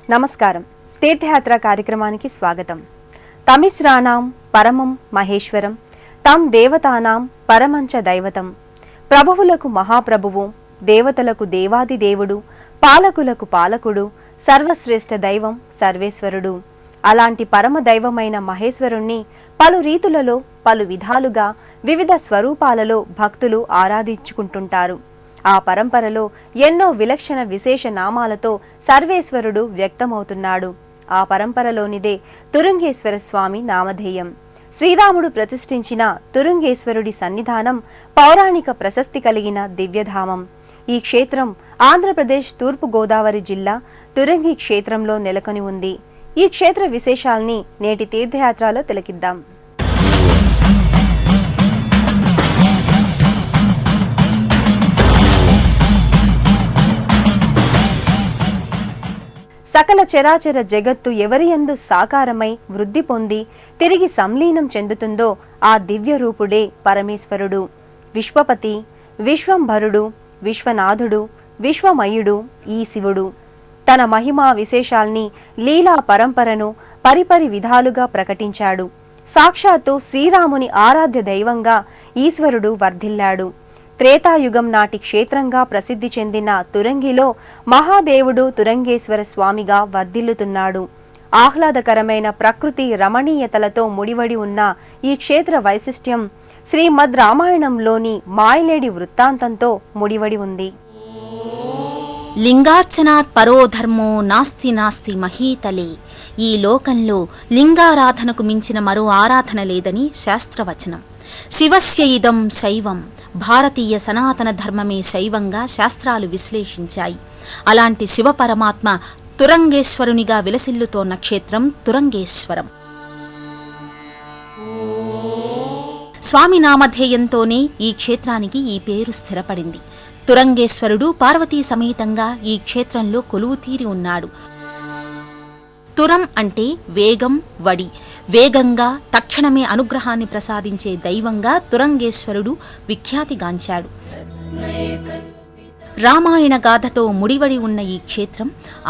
నమస్కారం. తీర్థయాత్ర కార్యక్రమానికి స్వాగతం. తమిశ్రాణాం పరమం మహేశ్వరం తం దేవతానాం పరమంచ దైవతం. ప్రభువులకు మహాప్రభువు, దేవతలకు దేవాది దేవుడు, పాలకులకు పాలకుడు, సర్వశ్రేష్ఠ దైవం సర్వేశ్వరుడు. అలాంటి పరమ దైవమైన మహేశ్వరుణ్ణి పలు రీతులలో పలు విధాలుగా వివిధ స్వరూపాలలో భక్తులు ఆరాధించుకుంటుంటారు. ఆ పరంపరలో ఎన్నో విలక్షణ విశేష నామాలతో సర్వేశ్వరుడు వ్యక్తమవుతున్నాడు. ఆ పరంపరలోనిదే తురంగేశ్వర స్వామి నామధేయం. శ్రీరాముడు ప్రతిష్ఠించిన తురంగేశ్వరుడి సన్నిధానం పౌరాణిక ప్రశస్తి కలిగిన దివ్యధామం. ఈ క్షేత్రం ఆంధ్రప్రదేశ్ తూర్పు గోదావరి జిల్లా తురంగి క్షేత్రంలో నెలకొని ఉంది. ఈ క్షేత్ర విశేషాల్ని నేటి తీర్థయాత్రలో తిలకిద్దాం. సకల చరాచర జగత్తు ఎవరియందు సాకారమై వృద్ధి పొంది తిరిగి సంలీనం చెందుతుందో ఆ దివ్య రూపుడే పరమేశ్వరుడు. విశ్వపతి, విశ్వంభరుడు, విశ్వనాథుడు, విశ్వమయుడు ఈ శివుడు. తన మహిమా విశేషాల్ని లీలా పరంపరను పరిపరి విధాలుగా ప్రకటించాడు. సాక్షాత్తు శ్రీరాముని ఆరాధ్య దైవంగా ఈశ్వరుడు వర్ధిల్లాడు. త్రేతాయుగం నాటి క్షేత్రంగా ప్రసిద్ధి చెందిన తురంగిలో మహాదేవుడు తురంగేశ్వర స్వామిగా వర్ధిల్లుతున్నాడు. ఆహ్లాదకరమైన ప్రకృతి రమణీయతలతో ముడివడి ఉన్న ఈ క్షేత్ర వైశిష్ట్యం శ్రీమద్ రామాయణంలోని మాయలేడి వృత్తాంతంతో ముడివడి ఉంది. లింగార్చనాత్ పరోధర్మో నాస్తి నాస్తి మహీతలే. ఈ లోకంలో లింగారాధనకు మించిన మరో ఆరాధన లేదని శాస్త్రవచనం. శివస్య ఇదం శైవం. భారతీయ సనాతన ధర్మమే శైవంగా శాస్త్రాలు విశ్లేషించాయి. అలాంటి శివపరమాత్మ తురంగేశ్వరునిగా విలసిల్లుతోన్న క్షేత్రం తురంగేశ్వరం. స్వామి నామధేయంతోనే ఈ క్షేత్రానికి ఈ పేరు స్థిరపడింది. తురంగేశ్వరుడు పార్వతీ సమేతంగా ఈ క్షేత్రంలో కొలువుతీరి ఉన్నాడు. తురం అంటే వేగం, వడి. వేగంగా తక్షణమే అనుగ్రహాన్ని ప్రసాదించే దైవంగా తురంగేశ్వరుడు విఖ్యాతిగాంచాడు. రామాయణ గాథతో ముడివడి ఉన్న ఈ క్షేత్రం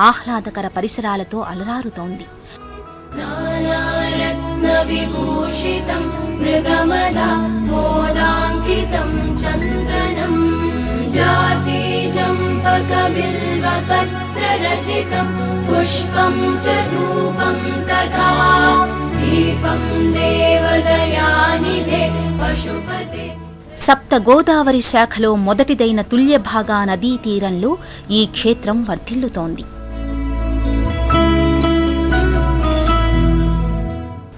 ఆహ్లాదకర పరిసరాలతో అలరారుతోంది. పుష్పం చ ధూపం తథా దీపం దేవదయానిధే పశుపతే. సప్త గోదావరి శాఖలో మొదటిదైన తుల్యభాగా నదీ తీరంలో ఈ క్షేత్రం వర్ధిల్లుతోంది.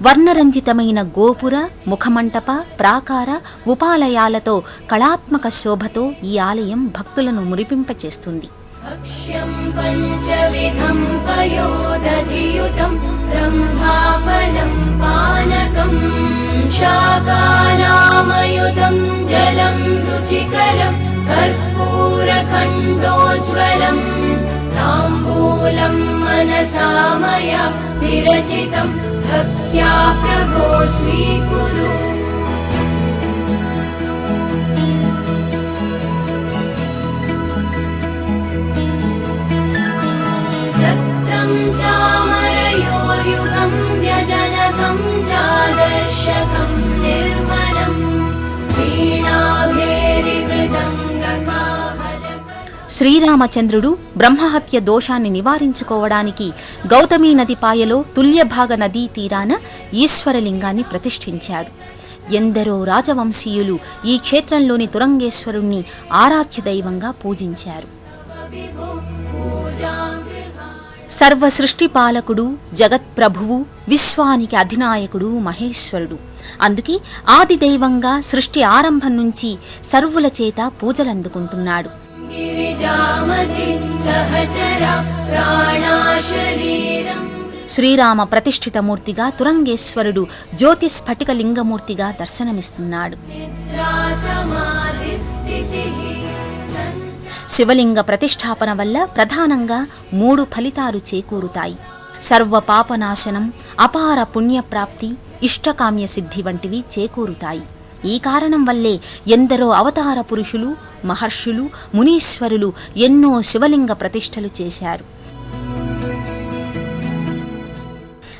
వర్ణరంజితమైన గోపుర, ముఖమంటప, ప్రాకార, ఉపాలయాలతో కళాత్మక శోభతో ఈ ఆలయం భక్తులను మురిపింపచేస్తుంది. భక్ష్యం పంచవిధం పయోదధియుతం రంభాఫలం పానకం శాకానామయుతం జలం రుచికరం కర్పూరఖండోజ్వలం తాంబూలం మనసా మయా విరచితం భక్త్యా ప్రభో స్వీకురు. ఛత్రం చామరయోర్యుగం వ్యజనకం చాదర్శకం నిర్మలం వీణాభేరి మృదంగకాహలక. శ్రీరామచంద్రుడు బ్రహ్మహత్య దోషాన్ని నివారించుకోవడానికి గౌతమీ నది పాయలో తుల్యభాగ నదీ తీరాన ఈశ్వరలింగాన్ని ప్రతిష్ఠించాడు. ఎందరో రాజవంశీయులు ఈ క్షేత్రంలోని తురంగేశ్వరుణ్ణి ఆరాధ్య దైవంగా పూజించారు. సర్వ సృష్టి పాలకుడు, జగత్ప్రభువు, విశ్వానికి అధినాయకుడు మహేశ్వరుడు. అందుకే ఆది దైవంగా సృష్టి ఆరంభం నుంచి సర్వుల చేత పూజలందుకుంటున్నాడు. శ్రీరామ ప్రతిష్ఠిత మూర్తిగా తురంగేశ్వరుడు జ్యోతిస్ఫటిక లింగమూర్తిగా దర్శనమిస్తున్నాడు. శివలింగ ప్రతిష్టాపన వల్ల ప్రధానంగా 3 ఫలితాలు చేకూరుతాయి. సర్వ పాపనాశనం, అపార పుణ్యప్రాప్తి, ఇష్టకామ్య సిద్ధి వంటివి చేకూరుతాయి. ఈ కారణం వల్లే ఎందరో అవతార పురుషులు, మహర్షులు, మునీశ్వరులు ఎన్నో శివలింగ ప్రతిష్టలు చేశారు.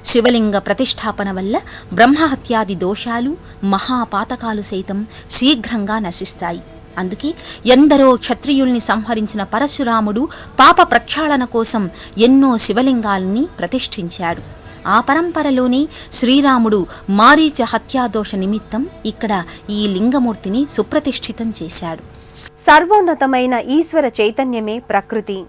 శివలింగ ప్రతిష్టాపన వల్ల బ్రహ్మహత్యాది దోషాలు మహాపాతకాలు సైతం శీఘ్రంగా నశిస్తాయి. అందుకే ఎందరో క్షత్రియుల్ని సంహరించిన పరశురాముడు పాప ప్రక్షాళన కోసం ఎన్నో శివలింగాల్ని ప్రతిష్ఠించాడు. ఆ పరంపరలోనే శ్రీరాముడు మారీచ హత్యాదోష నిమిత్తం ఇక్కడ ఈ లింగమూర్తిని సుప్రతిష్ఠితం చేశాడు. సర్వోన్నతమైన ఈశ్వర చైతన్యమే ప్రకృతి.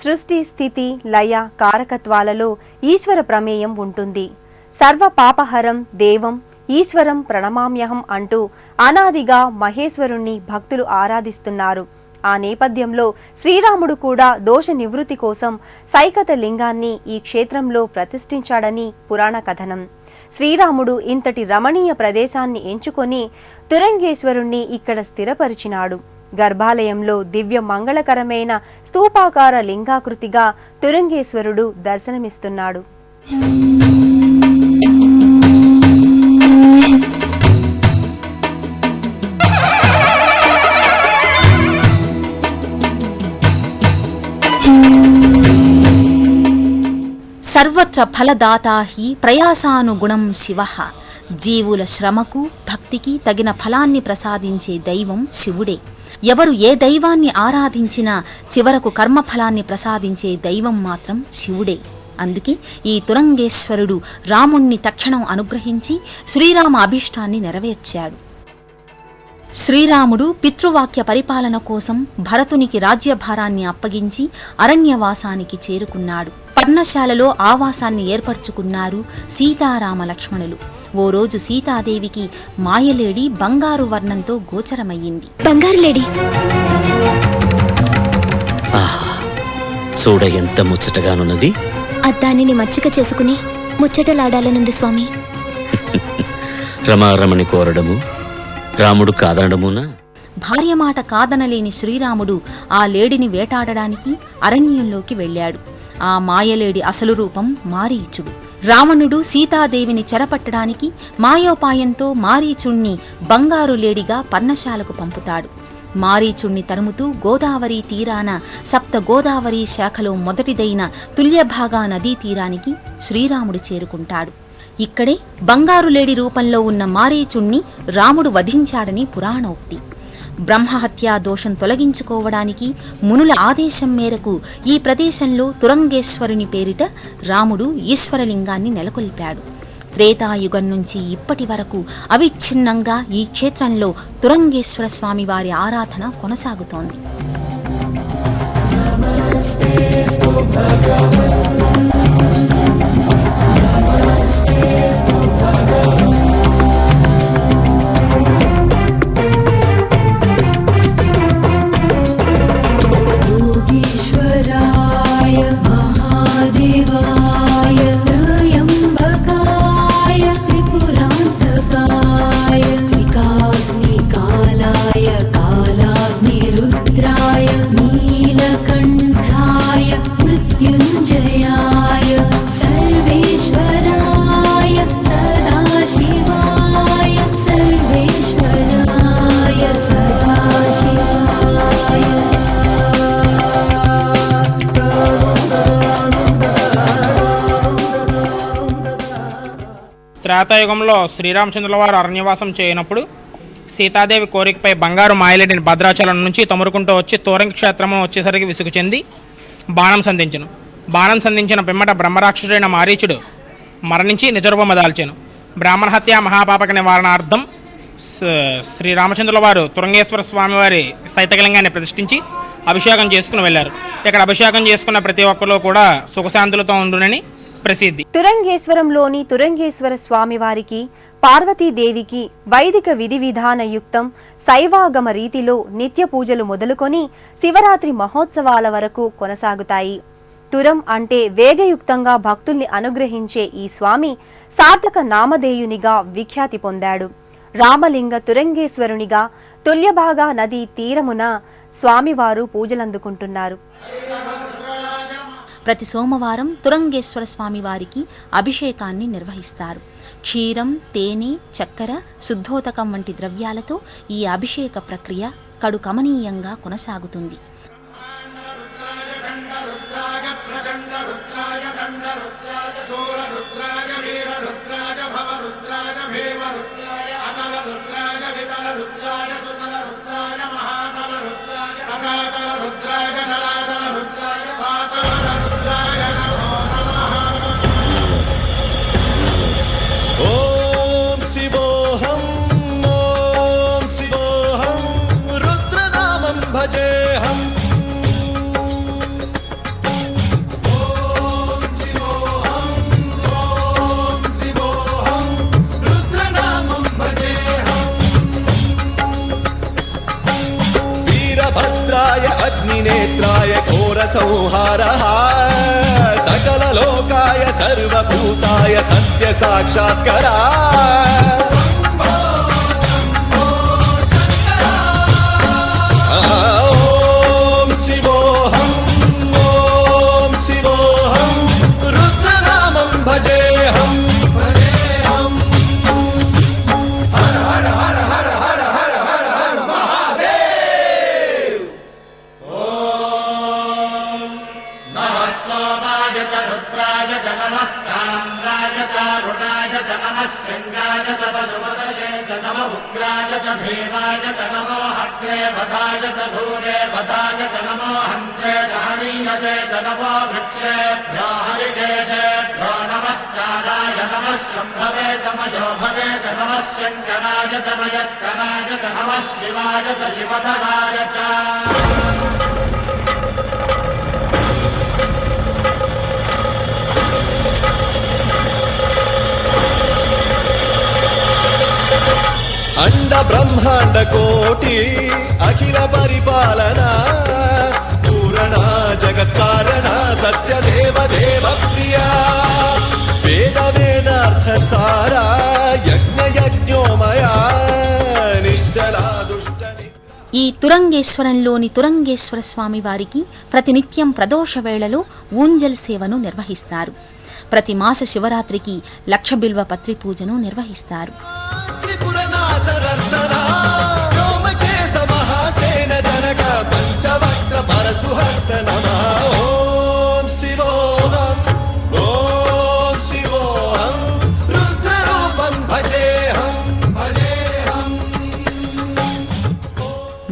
సృష్టి, స్థితి, లయ, కారకత్వాలలో ఈశ్వర ప్రమేయం ఉంటుంది. సర్వ పాపహరం దేవం ఈశ్వరం ప్రణమామ్యహం అంటూ అనాదిగా మహేశ్వరుణ్ణి భక్తులు ఆరాధిస్తున్నారు. ఆ నేపథ్యంలో శ్రీరాముడు కూడా దోష నివృత్తి కోసం సైకత లింగాన్ని ఈ క్షేత్రంలో ప్రతిష్ఠించాడని పురాణ కథనం. శ్రీరాముడు ఇంతటి రమణీయ ప్రదేశాన్ని ఎంచుకొని తురంగేశ్వరుణ్ణి ఇక్కడ స్థిరపరిచినాడు. గర్భాలయంలో దివ్య మంగళకరమైన స్తూపాకార లింగాకృతిగా తురంగేశ్వరుడు దర్శనమిస్తున్నాడు. సర్వత్ర ఫలదాతా హి ప్రయాసానుగుణం శివః. జీవుల శ్రమకు భక్తికి తగిన ఫలాన్ని ప్రసాదించే దైవం శివుడే. ఎవరు ఏ దైవాన్ని ఆరాధించినా చివరకు కర్మఫలాన్ని ప్రసాదించే దైవం మాత్రం శివుడే. అందుకే ఈ తురంగేశ్వరుడు రాముణ్ణి తక్షణం అనుగ్రహించి శ్రీరామ అభీష్టాన్ని నెరవేర్చాడు. శ్రీరాముడు పితృవాక్య పరిపాలన కోసం భరతునికి రాజ్యభారాన్ని అప్పగించి అరణ్యవాసానికి చేరుకున్నాడు. పర్ణశాలలో ఆవాసాన్ని ఏర్పరచుకున్నారు సీతారామ లక్ష్మణులు. ఓ రోజు సీతాదేవికి మాయలేడి బంగారు వర్ణంతో గోచరమయ్యింది. బంగారు లేడి చూడ ఎంత ముచ్చటగానున్నది. అద్దానిని మచ్చిక చేసుకుని ముచ్చటలాడాలనుంది స్వామి. రమారమణి కోరడము రాముడు కాదనడమునా? భార్య మాట కాదనలేని శ్రీరాముడు ఆ లేడిని వేటాడడానికి అరణ్యంలోకి వెళ్ళాడు. ఆ మాయలేడి అసలు రూపం మారీచుడు. రావణుడు సీతాదేవిని చెరపట్టడానికి మాయోపాయంతో మారీచుణ్ణి బంగారు లేడిగా పర్ణశాలకు పంపుతాడు. మారీచుణ్ణి తరుముతూ గోదావరి తీరాన సప్త గోదావరి శాఖలో మొదటిదైన తుల్యభాగా నదీ తీరానికి శ్రీరాముడు చేరుకుంటాడు. ఇక్కడే బంగారులేడి రూపంలో ఉన్న మారీచుణ్ణి రాముడు వధించాడని పురాణోక్తి. బ్రహ్మహత్యా దోషం తొలగించుకోవడానికి మునుల ఆదేశం మేరకు ఈ ప్రదేశంలో తురంగేశ్వరుని పేరిట రాముడు ఈశ్వరలింగాన్ని నెలకొల్పాడు. త్రేతాయుగం నుంచి ఇప్పటి వరకు అవిచ్ఛిన్నంగా ఈ క్షేత్రంలో తురంగేశ్వర స్వామి వారి ఆరాధన కొనసాగుతోంది. త్రేతాయుగంలో శ్రీరామచంద్రుల వారు అరణ్యవాసం చేయనప్పుడు సీతాదేవి కోరికపై బంగారు మాయలేడిని భద్రాచలం నుంచి తమురుకుంటూ వచ్చి తోరంగి క్షేత్రము వచ్చేసరికి విసుగు చెంది బాణం సంధించిన పిమ్మట బ్రహ్మరాక్షసుడైన మారీచుడు మరణించి నిజరూపమ దాల్చెను. బ్రాహ్మణ హత్య మహాపాపక నివారణార్థం శ్రీరామచంద్రుల వారు తురంగేశ్వర స్వామివారి సైతకలింగాన్ని ప్రతిష్ఠించి అభిషేకం చేసుకుని వెళ్లారు. ఇక్కడ అభిషేకం చేసుకున్న ప్రతి ఒక్కరు కూడా సుఖశాంతులతో ఉండునని ప్రసిద్ధి. తురంగేశ్వరంలోని తురంగేశ్వర స్వామి వారికి పార్వతీదేవికి వైదిక విధి విధాన యుక్తం శైవాగమ రీతిలో నిత్య పూజలు మొదలుకొని శివరాత్రి మహోత్సవాల వరకు కొనసాగుతాయి. తురం అంటే వేగయుక్తంగా భక్తుల్ని అనుగ్రహించే ఈ స్వామి సార్థక నామధేయునిగా విఖ్యాతి పొందాడు. రామలింగ తురంగేశ్వరునిగా తుల్యభాగా నదీ తీరమున స్వామివారు పూజలందుకుంటున్నారు. ప్రతి సోమవారం తురంగేశ్వర స్వామి వారికి అభిషేకాన్ని నిర్వహిస్తారు. క్షీరం, తేనె, చక్కెర, శుద్ధోదకం వంటి ద్రవ్యాలతో ఈ అభిషేక ప్రక్రియ కడు కమనీయంగా కొనసాగుతుంది. ఓం శివోహం ఓం శివోహం రుద్రనామం భజేహం ఓం శివోహం ఓం శివోహం రుద్రనామం భజేహం వీరభద్రాయ అగ్నినేత్రాయ ఘోర సంహారః सकललोकाय सर्वभूताय सत्य साक्षात्करा ओम शिवोहम ओम शिवोहम रुद्रनामं भजेहम भजेहम हर हर हर हर हर हर हर हर महादेव ओम नमः सोमाय रुद्राय च नमस्ताम्राय च रुणाय च नमः शृङ्गाय च पशुपतये च नमः उग्राय च भीमाय च नमो हग्रे वधाय च धूरे वधाय च नमो हन्त्रे च हनीयसे च नमो वृक्षेभ्यो हरिकेशेभ्यो नमस्काराय नमः शम्भवे च मयोभवे च नमः शङ्कराय च मयस्कराय च नमः शिवाय च शिवधराय च अंड ब्रह्मांड कोटि अखिल परिपालना पूरणा जगत्कारणा सत्य देव देव प्रिया वेद वेदार्थ सारा यज्ञ यज्ञोमया निश्चला दुष्ट ఈ తురంగేశ్వరంలోని తురంగేశ్వర స్వామి వారికి ప్రతినిత్యం ప్రదోష వేళలో ఊంజల్ సేవను నిర్వహిస్తారు. ప్రతి మాస శివరాత్రికి లక్ష బిల్వ పత్రి పూజను నిర్వహిస్తారు.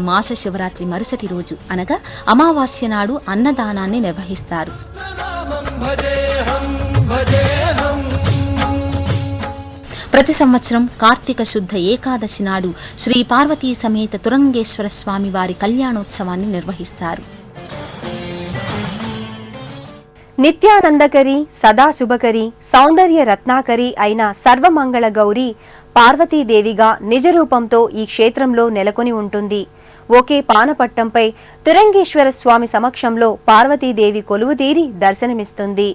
మాస శివరాత్రి మరుసటి రోజు అనగా అమావాస్య నాడు అన్నదానాన్ని నిర్వహిస్తారు. ప్రతి సంవత్సరం కార్తీక శుద్ధ ఏకాదశి నాడు శ్రీ పార్వతీ సమేత తురంగేశ్వర స్వామి వారి కళ్యాణోత్సవాన్ని నిర్వహిస్తారు. నిత్యానందకరి సదాశుభకరి సౌందర్య రత్నాకరి అయిన సర్వమంగళ గౌరి పార్వతీదేవిగా నిజరూపంతో ఈ క్షేత్రంలో నెలకొని ఉంటుంది. ఒకే పానపట్టంపై తురంగేశ్వర స్వామి సమక్షంలో పార్వతీదేవి కొలువుతీరి దర్శనమిస్తుంది.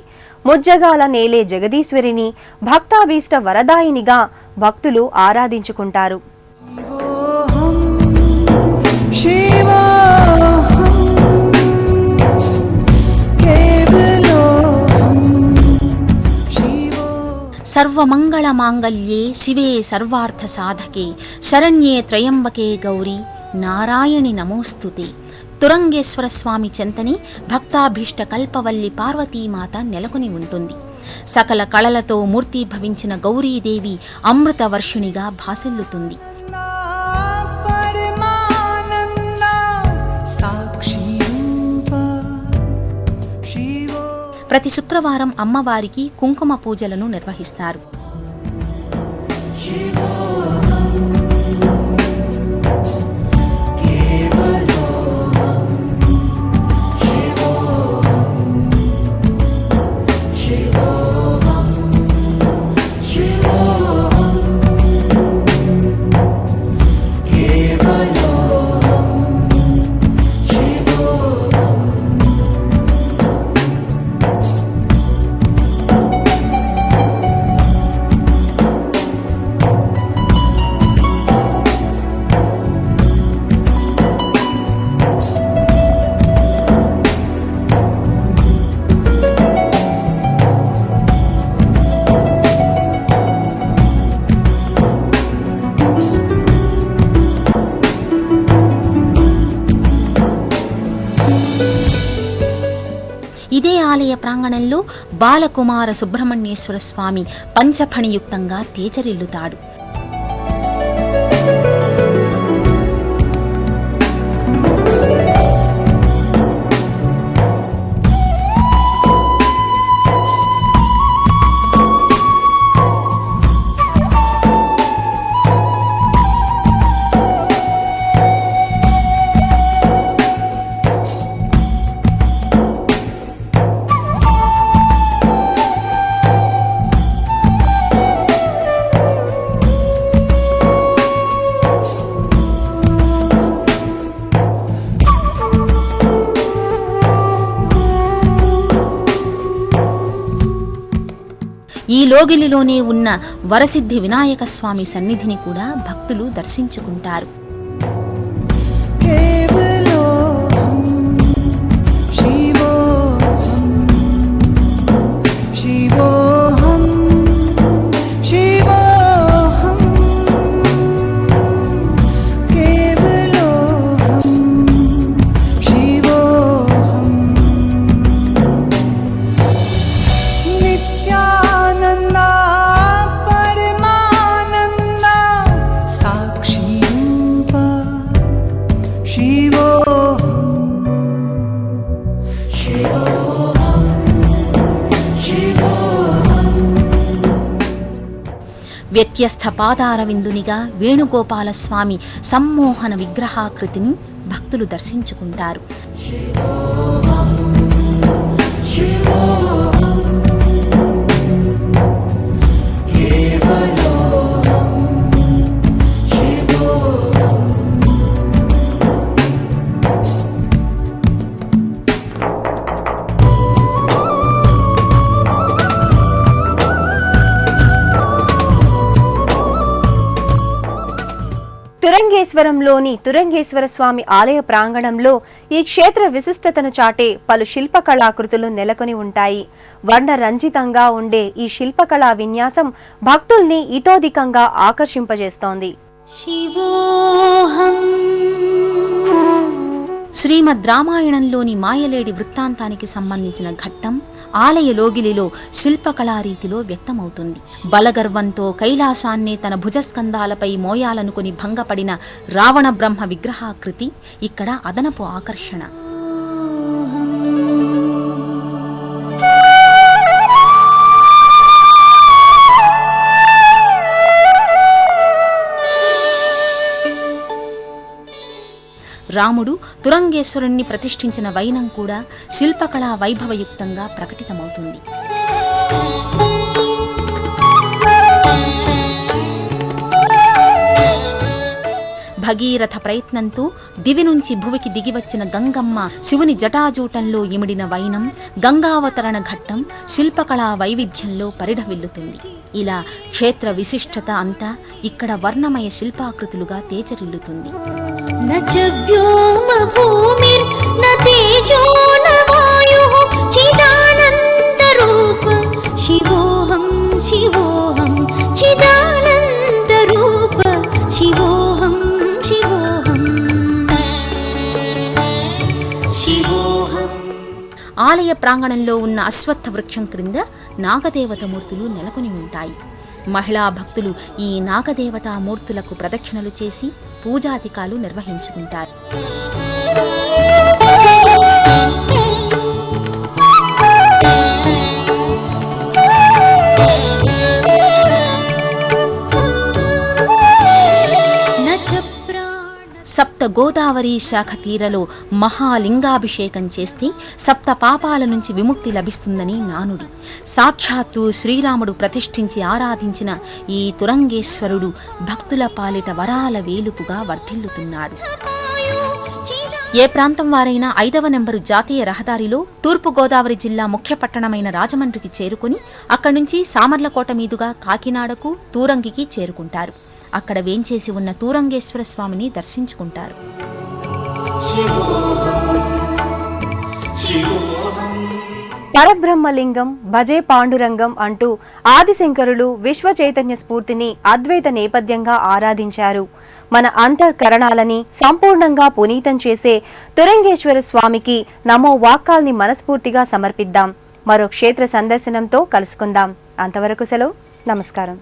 ముజ్జగాల నేలే జగదీశ్వరిని భక్తాభీష్ట వరదాయినిగా భక్తులు ఆరాధించుకుంటారు. సర్వమంగళ మాంగళ్యే శివే సర్వార్థ సాధకే శరణ్యే త్రయంబకే గౌరీ నారాయణి నమోస్తుతే. తురంగేశ్వర స్వామి చెంతని భక్తాభీష్ట కల్పవల్లి పార్వతీమాత నెలకొని ఉంటుంది. సకల కళలతో మూర్తీభవించిన గౌరీదేవి అమృత వర్షిణిగా భాసిల్లుతుంది. ప్రతి శుక్రవారం అమ్మవారికి కుంకుమ పూజలను నిర్వహిస్తారు. ఇదే ఆలయ ప్రాంగణంలో బాలకుమార సుబ్రహ్మణ్యేశ్వర స్వామి పంచఫణియుక్తంగా తేజరిల్లుతాడు. ఈ లోగిలిలోనే ఉన్న వరసిద్ధి వినాయక స్వామి సన్నిధిని కూడా భక్తులు దర్శించుకుంటారు. వ్యత్యస్థ పాదార విందునిగా వేణుగోపాలస్వామి సమ్మోహన విగ్రహాకృతిని భక్తులు దర్శించుకుంటారు. తురంగేశ్వరంలోని తురంగేశ్వర స్వామి ఆలయ ప్రాంగణంలో ఈ క్షేత్ర విశిష్టతను చాటే పలు శిల్పకళాకృతులు నెలకొని ఉంటాయి. వర్ణరంజితంగా ఉండే ఈ శిల్పకళా విన్యాసం భక్తుల్ని ఇతోధికంగా ఆకర్షింపజేస్తోంది. శ్రీమద్ రామాయణంలోని మాయలేడి వృత్తాంతానికి సంబంధించిన ఘట్టం ఆలయ లోగిలిలో శిల్పకళారీతిలో వ్యక్తమవుతుంది. బలగర్వంతో కైలాసాన్నే తన భుజస్కంధాలపై మోయాలనుకుని భంగపడిన రావణ బ్రహ్మ విగ్రహాకృతి ఇక్కడ అదనపు ఆకర్షణ. రాముడు తురంగేశ్వరుణ్ణి ప్రతిష్ఠించిన వైనం కూడా శిల్పకళా వైభవయుక్తంగా ప్రకటితమవుతుంది. భగీరథ ప్రయత్నంతో దివి నుంచి భువికి దిగివచ్చిన గంగమ్మ శివుని జటాజూటంలో ఇమిడిన వైనం, గంగావతరణ ఘట్టం శిల్పకళా వైవిధ్యంలో పరిఢవిల్లుతుంది. ఇలా క్షేత్ర విశిష్టత అంతా ఇక్కడ వర్ణమయ శిల్పాకృతులుగా తేజరిల్లుతుంది. శివోహం శివోహం చిదానంద రూప శివోహం శివోహం శివోహం. ఆలయ ప్రాంగణంలో ఉన్న అశ్వత్థ వృక్షం క్రింద నాగదేవత మూర్తులు నెలకొని ఉంటాయి. మహిళా భక్తులు ఈ నాగదేవతా మూర్తులకు ప్రదక్షిణలు చేసి పూజాధికాలు నిర్వహించుకుంటారు. సప్త గోదావరి శాఖ తీరలో మహాలింగాభిషేకం చేస్తే సప్త పాపాల నుంచి విముక్తి లభిస్తుందని నానుడి. సాక్షాత్తు శ్రీరాముడు ప్రతిష్ఠించి ఆరాధించిన ఈ తురంగేశ్వరుడు భక్తుల పాలిట వరాల వేలుపుగా వర్ధిల్లుతున్నాడు. ఏ ప్రాంతం వారైనా 5వ నెంబరు జాతీయ రహదారిలో తూర్పుగోదావరి జిల్లా ముఖ్య పట్టణమైన రాజమండ్రికి చేరుకుని అక్కడి నుంచి సామర్లకోట మీదుగా కాకినాడకు, తూరంగికి చేరుకుంటారు. అక్కడ వేంచేసి ఉన్న తూరంగేశ్వర స్వామిని దర్శించుకుంటారు. పరబ్రహ్మలింగం భజే పాండురంగం అంటూ ఆదిశంకరులు విశ్వ చైతన్య స్ఫూర్తిని అద్వైత నేపథ్యంగా ఆరాధించారు. మన అంతఃకరణాలని సంపూర్ణంగా పునీతం చేసే తురంగేశ్వర స్వామికి నమో వాక్కాల్ని మనస్ఫూర్తిగా సమర్పిద్దాం. మరో క్షేత్ర సందర్శనంతో కలుసుకుందాం. అంతవరకు సెలవు. నమస్కారం.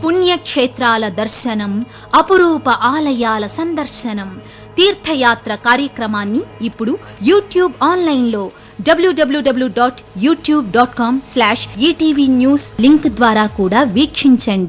పుణ్యక్షేత్రాల దర్శనం, అపురూప ఆలయాల సందర్శనం, తీర్థయాత్ర కార్యక్రమాన్ని ఇప్పుడు యూట్యూబ్ ఆన్లైన్లో www.youtube.com/ETV News లింక్ ద్వారా కూడా వీక్షించండి.